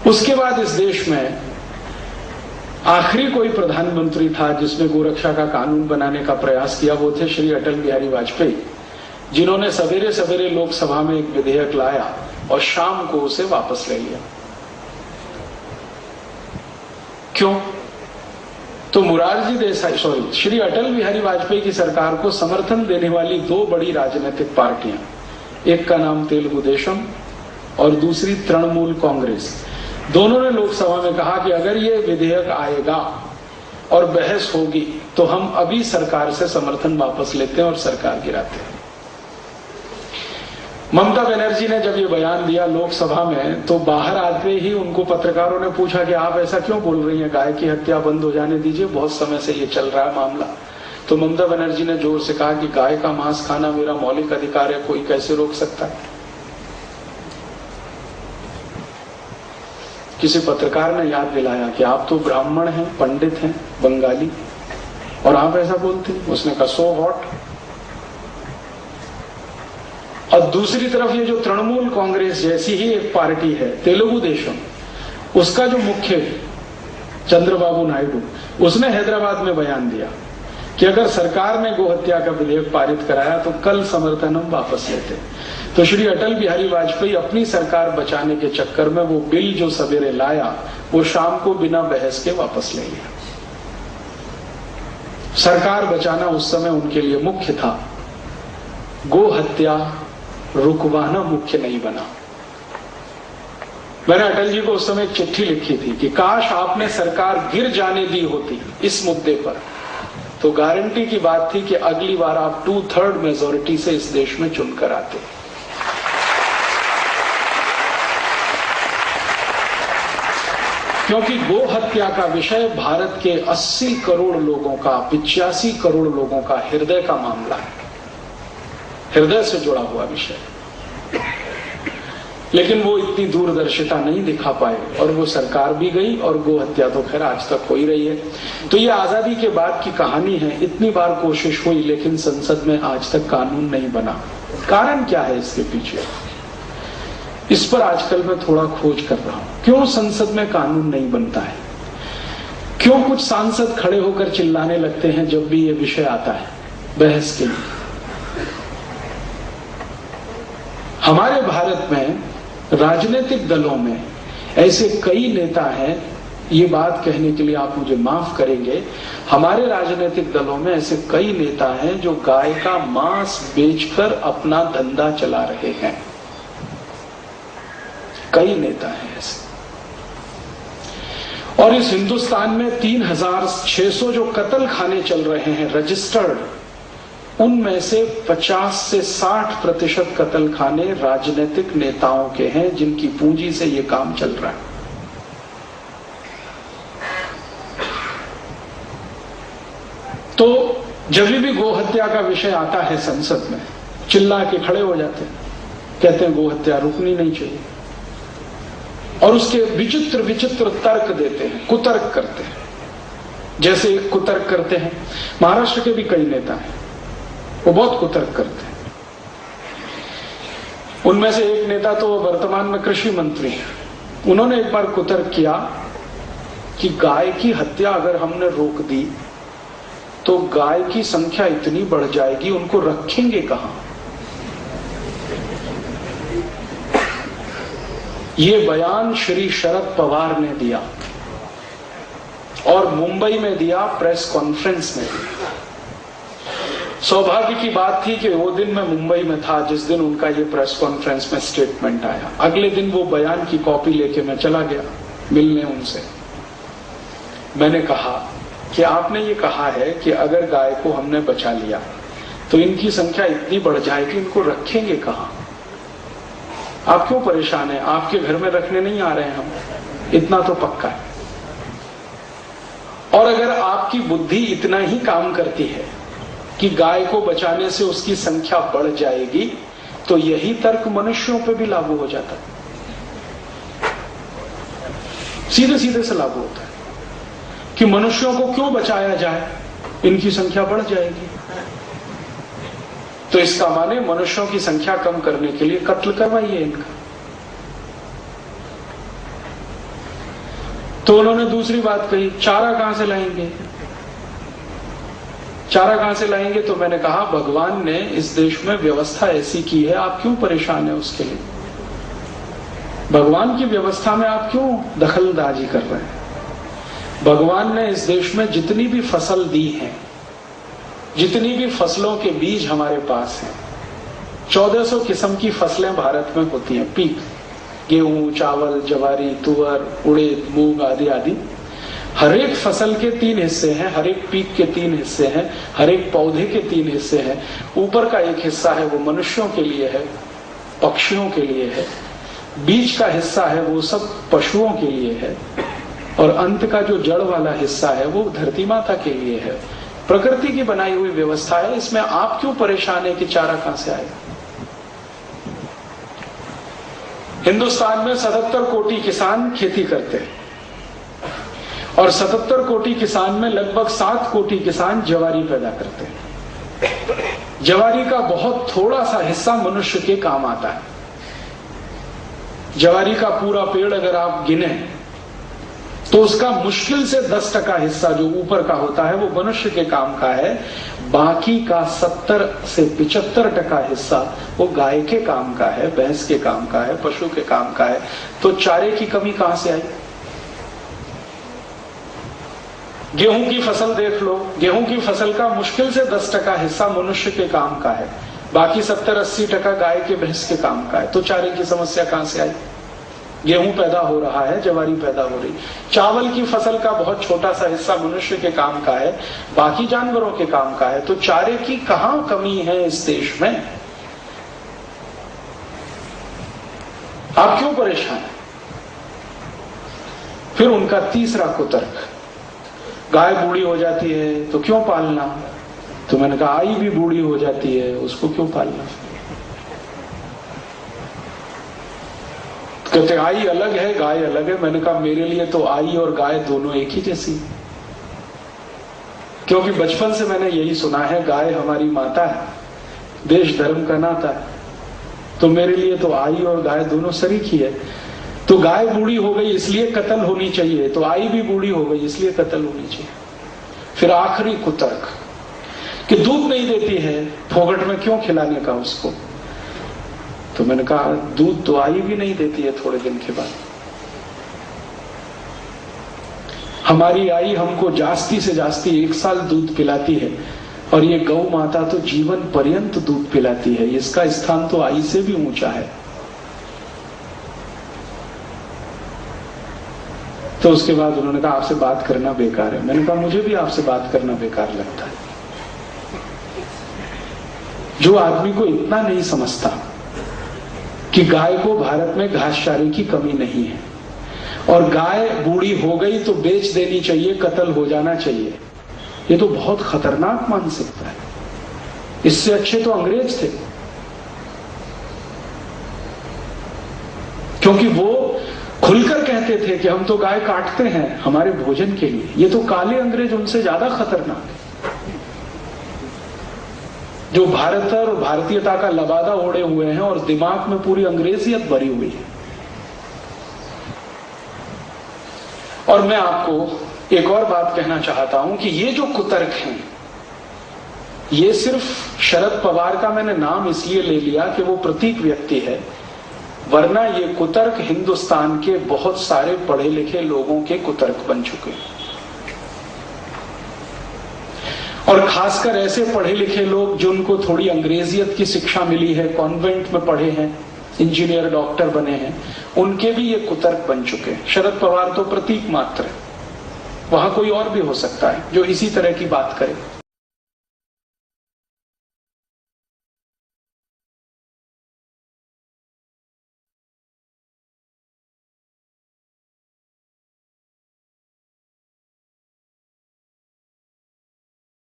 उसके बाद इस देश में आखिरी कोई प्रधानमंत्री था जिसने गोरक्षा का कानून बनाने का प्रयास किया, वो थे श्री अटल बिहारी वाजपेयी, जिन्होंने सवेरे सवेरे लोकसभा में एक विधेयक लाया और शाम को उसे वापस ले लिया। क्यों? तो श्री अटल बिहारी वाजपेयी की सरकार को समर्थन देने वाली दो बड़ी राजनीतिक पार्टियां, एक का नाम तेलुगु देशम और दूसरी तृणमूल कांग्रेस, दोनों ने लोकसभा में कहा कि अगर ये विधेयक आएगा और बहस होगी तो हम अभी सरकार से समर्थन वापस लेते हैं और सरकार गिराते हैं। ममता बनर्जी ने जब ये बयान दिया लोकसभा में, तो बाहर आते ही उनको पत्रकारों ने पूछा कि आप ऐसा क्यों बोल रही हैं, गाय की हत्या बंद हो जाने दीजिए, बहुत समय से ये चल रहा है मामला। तो ममता बनर्जी ने जोर से कहा कि गाय का मांस खाना मेरा मौलिक अधिकार है, कोई कैसे रोक सकता है। किसी पत्रकार ने याद दिलाया कि आप तो ब्राह्मण हैं, पंडित हैं, बंगाली, और आप ऐसा बोलते हैं। उसने कहा सो व्हाट। और दूसरी तरफ ये जो तृणमूल कांग्रेस जैसी ही एक पार्टी है तेलुगु देशम, उसका जो मुख्य चंद्रबाबू नायडू, उसने हैदराबाद में बयान दिया कि अगर सरकार ने गोहत्या का विधेयक पारित कराया तो कल समर्थन हम वापस लेते। तो श्री अटल बिहारी वाजपेयी अपनी सरकार बचाने के चक्कर में वो बिल जो सवेरे लाया वो शाम को बिना बहस के वापस ले लिया। सरकार बचाना उस समय उनके लिए मुख्य था, गो हत्या रुकवाना मुख्य नहीं बना। मैंने अटल जी को उस समय एक चिट्ठी लिखी थी कि काश आपने सरकार गिर जाने दी होती इस मुद्दे पर, तो गारंटी की बात थी कि अगली बार आप 2/3 मेजोरिटी से इस देश में चुनकर आते। क्योंकि गो हत्या का विषय भारत के 80 करोड़ लोगों का, 85 करोड़ लोगों का हृदय का मामला है, हृदय से जुड़ा हुआ विषय। लेकिन वो इतनी दूरदर्शिता नहीं दिखा पाए और वो सरकार भी गई और गो हत्या तो खैर आज तक हो ही रही है। तो ये आजादी के बाद की कहानी है। इतनी बार कोशिश हुई लेकिन संसद में आज तक कानून नहीं बना। कारण क्या है इसके पीछे? इस पर आजकल मैं थोड़ा खोज कर रहा हूं। क्यों संसद में कानून नहीं बनता है? क्यों कुछ सांसद खड़े होकर चिल्लाने लगते हैं जब भी ये विषय आता है बहस के लिए? हमारे भारत में राजनीतिक दलों में ऐसे कई नेता हैं, ये बात कहने के लिए आप मुझे माफ करेंगे, हमारे राजनीतिक दलों में ऐसे कई नेता हैं जो गाय का मांस बेचकर अपना धंधा चला रहे हैं। कई नेता हैं ऐसे। और इस हिंदुस्तान में 3600 जो कत्ल खाने चल रहे हैं रजिस्टर्ड, उनमें से 50 से 60% कत्ल खाने राजनीतिक नेताओं के हैं जिनकी पूंजी से ये काम चल रहा है। तो जब भी गोहत्या का विषय आता है संसद में, चिल्ला के खड़े हो जाते हैं, कहते हैं गोहत्या रुकनी नहीं चाहिए, और उसके विचित्र विचित्र तर्क देते हैं, कुतर्क करते हैं। जैसे कुतर्क करते हैं, महाराष्ट्र के भी कई नेता हैं, वो बहुत कुतर्क करते हैं। उनमें से एक नेता तो वर्तमान में कृषि मंत्री हैं। उन्होंने एक बार कुतर्क किया कि गाय की हत्या अगर हमने रोक दी तो गाय की संख्या इतनी बढ़ जाएगी, उनको रखेंगे कहां? ये बयान श्री शरद पवार ने दिया और मुंबई में दिया, प्रेस कॉन्फ्रेंस में दिया। सौभाग्य की बात थी कि वो दिन मैं मुंबई में था जिस दिन उनका ये प्रेस कॉन्फ्रेंस में स्टेटमेंट आया। अगले दिन वो बयान की कॉपी लेके मैं चला गया मिलने उनसे। मैंने कहा कि आपने ये कहा है कि अगर गाय को हमने बचा लिया तो इनकी संख्या इतनी बढ़ जाएगी, इनको रखेंगे कहां? आप क्यों परेशान हैं? आपके घर में रखने नहीं आ रहे हैं हम, इतना तो पक्का है। और अगर आपकी बुद्धि इतना ही काम करती है कि गाय को बचाने से उसकी संख्या बढ़ जाएगी, तो यही तर्क मनुष्यों पे भी लागू हो जाता है। सीधे सीधे से लागू होता है कि मनुष्यों को क्यों बचाया जाए, इनकी संख्या बढ़ जाएगी। तो इसका माने मनुष्यों की संख्या कम करने के लिए कत्ल करवाइए इनका। तो उन्होंने दूसरी बात कही, चारा कहां से लाएंगे, चारा कहां से लाएंगे। तो मैंने कहा भगवान ने इस देश में व्यवस्था ऐसी की है, आप क्यों परेशान है उसके लिए। भगवान की व्यवस्था में आप क्यों दखलंदाजी कर रहे हैं। भगवान ने इस देश में जितनी भी फसल दी है, जितनी भी फसलों के बीज हमारे पास हैं, 1400 किस्म की फसलें भारत में होती हैं, पीक, गेहूं, चावल, जवारी, तुअर, उड़द, मूंग आदि आदि। हर एक फसल के 3 हिस्से हैं, हर एक पीक के 3 हिस्से हैं, हर एक पौधे के 3 हिस्से हैं। ऊपर का एक हिस्सा है वो मनुष्यों के लिए है, पक्षियों के लिए है। बीच का हिस्सा है वो सब पशुओं के लिए है, और अंत का जो जड़ वाला हिस्सा है वो धरती माता के लिए है। प्रकृति की बनाई हुई व्यवस्था है, इसमें आप क्यों परेशान है कि चारा कहां से आएगा। हिंदुस्तान में 77 कोटि किसान खेती करते हैं, और 77 कोटि किसान में लगभग 7 कोटि किसान जवारी पैदा करते हैं। जवारी का बहुत थोड़ा सा हिस्सा मनुष्य के काम आता है। जवारी का पूरा पेड़ अगर आप गिने तो उसका मुश्किल से 10% हिस्सा जो ऊपर का होता है वो मनुष्य के काम का है। बाकी का 70 से 75% हिस्सा वो गाय के काम का है, भैंस के काम का है, पशु के काम का है। तो चारे की कमी कहां से आई। गेहूं की फसल देख लो, गेहूं की फसल का मुश्किल से 10% हिस्सा मनुष्य के काम का है, बाकी 70-80% गाय के भैंस के काम का है। तो चारे की समस्या कहां से आई। गेहूं पैदा हो रहा है, जवारी पैदा हो रही। चावल की फसल का बहुत छोटा सा हिस्सा मनुष्य के काम का है, बाकी जानवरों के काम का है। तो चारे की कहां कमी है इस देश में। आप क्यों परेशान हैं। फिर उनका तीसरा कुतर्क, गाय बूढ़ी हो जाती है तो क्यों पालना। तो मैंने कहा आई भी बूढ़ी हो जाती है, उसको क्यों पालना। कहते आई अलग है, गाय अलग है। मैंने कहा मेरे लिए तो आई और गाय दोनों एक ही जैसी, क्योंकि बचपन से मैंने यही सुना है, गाय हमारी माता है, देश धर्म का नाता है। तो मेरे लिए तो आई और गाय दोनों शरीक ही है। तो गाय बूढ़ी हो गई इसलिए कत्ल होनी चाहिए, तो आई भी बूढ़ी हो गई इसलिए कत्ल होनी चाहिए। फिर आखिरी कुतर्क कि दूध नहीं देती है, फोगट में क्यों खिलाने का उसको। तो मैंने कहा दूध तो आई भी नहीं देती है थोड़े दिन के बाद। हमारी आई हमको जास्ती से जास्ती 1 साल दूध पिलाती है, और ये गौ माता तो जीवन पर्यंत दूध पिलाती है। इसका स्थान तो आई से भी ऊंचा है। तो उसके बाद उन्होंने कहा आपसे बात करना बेकार है। मैंने कहा मुझे भी आपसे बात करना बेकार लगता है। जो आदमी को इतना नहीं समझता कि गाय को भारत में घासचारे की कमी नहीं है, और गाय बूढ़ी हो गई तो बेच देनी चाहिए, कत्ल हो जाना चाहिए, ये तो बहुत खतरनाक मानसिकता है। इससे अच्छे तो अंग्रेज थे, क्योंकि वो खुलकर कहते थे कि हम तो गाय काटते हैं हमारे भोजन के लिए। ये तो काले अंग्रेज उनसे ज्यादा खतरनाक है, जो भारत और भारतीयता का लबादा ओढ़े हुए हैं और दिमाग में पूरी अंग्रेजियत भरी हुई है। और मैं आपको एक और बात कहना चाहता हूं कि ये जो कुतर्क हैं, ये सिर्फ शरद पवार का मैंने नाम इसलिए ले लिया कि वो प्रतीक व्यक्ति है, वरना ये कुतर्क हिंदुस्तान के बहुत सारे पढ़े लिखे लोगों के कुतर्क बन चुके हैं। और खासकर ऐसे पढ़े लिखे लोग जिनको थोड़ी अंग्रेजियत की शिक्षा मिली है, कॉन्वेंट में पढ़े हैं, इंजीनियर डॉक्टर बने हैं, उनके भी ये कुतर्क बन चुके हैं। शरद पवार तो प्रतीक मात्र है, वहां कोई और भी हो सकता है जो इसी तरह की बात करे।